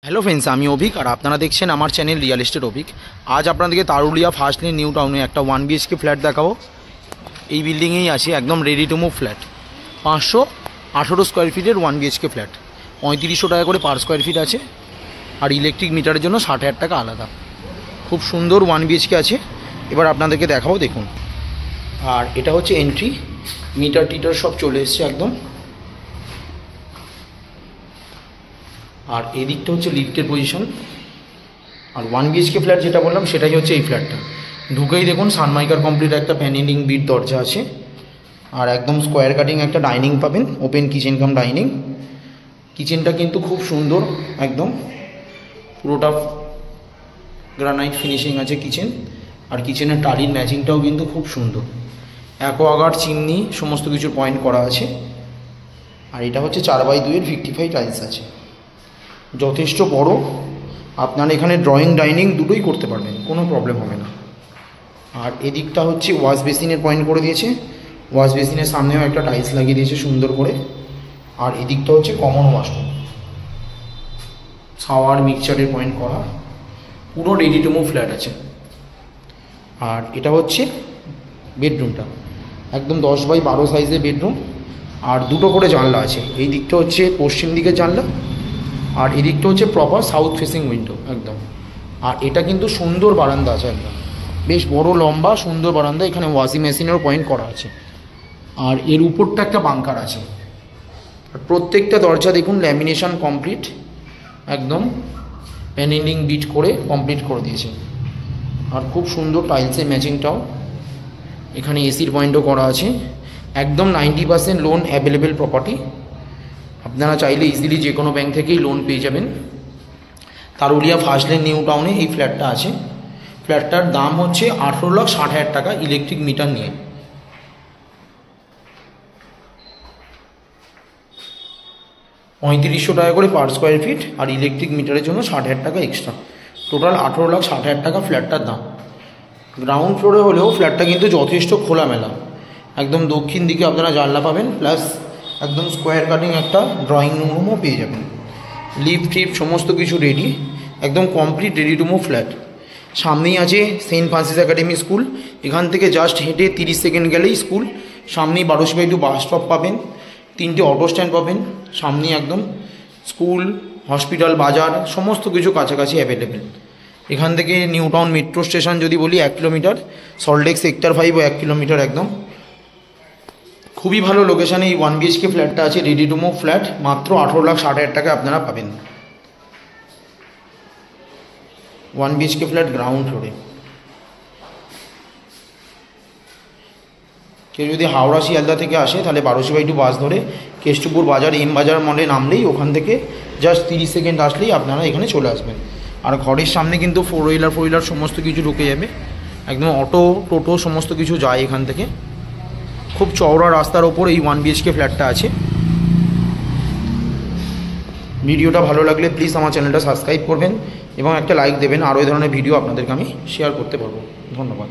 Hello friends, আমি অভিক আর আপনারা দেখছেন আমার চ্যানেল রিয়েল এস্টেট অভিক। আজ আপনাদেরকে তারুলিয়া ফার্স্ট লেন নিউ টাউনে একটা 1 BHK ফ্ল্যাট দেখাবো। এই বিল্ডিংয়েই আছে, একদম ready to move flat. 518 square ফিটের 1 BHK ফ্ল্যাট। 3500 টাকা করে পার স্কোয়ার ফিট আছে, আর ইলেকট্রিক মিটারের জন্য 60,000 টাকা আলাদা। খুব সুন্দর 1 BHK আছে। এবার আপনাদেরকে দেখাবো, দেখুন। আর এটা হচ্ছে এন্ট্রি, মিটার টিটার সব চলে এসছে একদম। আর এই দিকটা হচ্ছে লিফটের পজিশন। আর 1 BHK ফ্ল্যাট যেটা বললাম সেটাই হচ্ছে এই ফ্ল্যাটটা। ঢুকেই দেখুন সানমাইকার কমপ্লিট একটা প্যানেলিং বিট দরজা আছে, আর একদম স্কোয়ার কাটিং একটা ডাইনিং পাবেন, ওপেন কিচেন কাম ডাইনিং। কিচেনটা কিন্তু খুব সুন্দর, একদম পুরোটা গ্রানাইট ফিনিশিং আছে কিচেন। আর কিচেনের টালির ম্যাচিংটাও কিন্তু খুব সুন্দর, অ্যাকোয়াগার্ড চিমনি সমস্ত কিছু পয়েন্ট করা আছে। আর এটা হচ্ছে 4x2 55 টাইলস আছে, যথেষ্ট বড়। আপনারা এখানে ড্রয়িং ডাইনিং দুটোই করতে পারবেন, কোনো প্রবলেম হবে না। আর এদিকটা হচ্ছে ওয়াশ বেসিনের পয়েন্ট করে দিয়েছে, ওয়াশ বেসিনের সামনেও একটা টাইলস লাগিয়ে দিয়েছে সুন্দর করে। আর এদিকটা হচ্ছে কমন ওয়াশরুম, শাওয়ার মিক্সচারের পয়েন্ট করা, পুরো রেডি টু মুভ ফ্ল্যাট আছে। আর এটা হচ্ছে বেডরুমটা, একদম 10x12 সাইজের বেডরুম। আর দুটো করে জানলা আছে, এই দিকটা হচ্ছে পশ্চিম দিকের জানলা, আর এদিকটা হচ্ছে প্রপার সাউথ ফেসিং উইন্ডো একদম। আর এটা কিন্তু সুন্দর বারান্দা আছে, একদম বেশ বড় লম্বা সুন্দর বারান্দা। এখানে ওয়াশিং মেশিনেরও পয়েন্ট করা আছে। আর এর উপরটা একটা বাংকার আছে। আর প্রত্যেকটা দরজা দেখুন ল্যামিনেশন কমপ্লিট, একদম প্যানেলিং বিট করে কমপ্লিট করে দিয়েছে। আর খুব সুন্দর টাইলসের ম্যাচিংটাও। এখানে এসির পয়েন্টও করা আছে। একদম 90% লোন অ্যাভেলেবেল প্রপার্টি। আপনারা চাইলে ইজিলি যে কোনো ব্যাংক থেকেই লোন পেয়ে যাবেন। তারুলিয়া ফার্স্ট লেন নিউ টাউনে এই ফ্ল্যাটটা আছে। ফ্ল্যাটটার দাম হচ্ছে 18,60,000 টাকা ইলেকট্রিক মিটার নিয়ে। $3500 টাকা করে পার স্কোয়ার ফিট, আর ইলেকট্রিক মিটারের জন্য 60,000 টাকা এক্সট্রা। টোটাল 18,60,000 টাকা ফ্ল্যাটটার দাম। গ্রাউন্ড ফ্লোরে হলেও ফ্ল্যাটটা কিন্তু যথেষ্ট খোলামেলা। একদম দক্ষিণ দিকে আপনারা জানলা পাবেন, প্লাস একদম স্কোয়ার কাটিং একটা ড্রয়িং রুমও পেয়ে যাবেন। লিফট টিপ সমস্ত কিছু রেডি, একদম complete ready to move flat. সামনেই আছে সেন্ট ফ্রান্সিস একাডেমি স্কুল, এখান থেকে জাস্ট হেঁটে 30 সেকেন্ড গেলেই স্কুল। সামনেই 12/2 বাস স্টপ পাবেন, 3টে অটো স্ট্যান্ড পাবেন। সামনেই একদম স্কুল, হসপিটাল, বাজার সমস্ত কিছু কাছাকাছি অ্যাভেলেবেল। এখান থেকে নিউ টাউন মেট্রো স্টেশন যদি বলি 1 কিলোমিটার, সল্টলেক সেক্টর 5 1 কিলোমিটার একদম। খুবই ভালো লোকেশানে এই 1 BHK ফ্ল্যাটটা আছে, রেডি টু মুভ ফ্ল্যাট। মাত্র 18,60,000 টাকা আপনারা পাবেন। 1 BHK ফ্ল্যাট গ্রাউন্ড ফ্লোরে। কেউ যদি হাওড়া শিয়ালদা থেকে আসে তাহলে 12/2 বাস ধরে কেষ্টপুর বাজার এম বাজার মলে নামলেই ওখান থেকে জাস্ট 30 সেকেন্ড আসলেই আপনারা এখানে চলে আসবেন। আর ঘরের সামনে কিন্তু 4 হুইলার সমস্ত কিছু ঢুকে যাবে, একদম অটো টোটো সমস্ত কিছু যায় এখান থেকে। খুব চওড়া রাস্তার ওপর এই 1 BHK ফ্ল্যাটটা আছে। ভিডিওটা ভালো লাগলে প্লিজ আমার চ্যানেলটা সাবস্ক্রাইব করবেন এবং একটা লাইক দেবেন। আরও এই ধরনের ভিডিও আপনাদেরকে আমি শেয়ার করতে পারবো। ধন্যবাদ।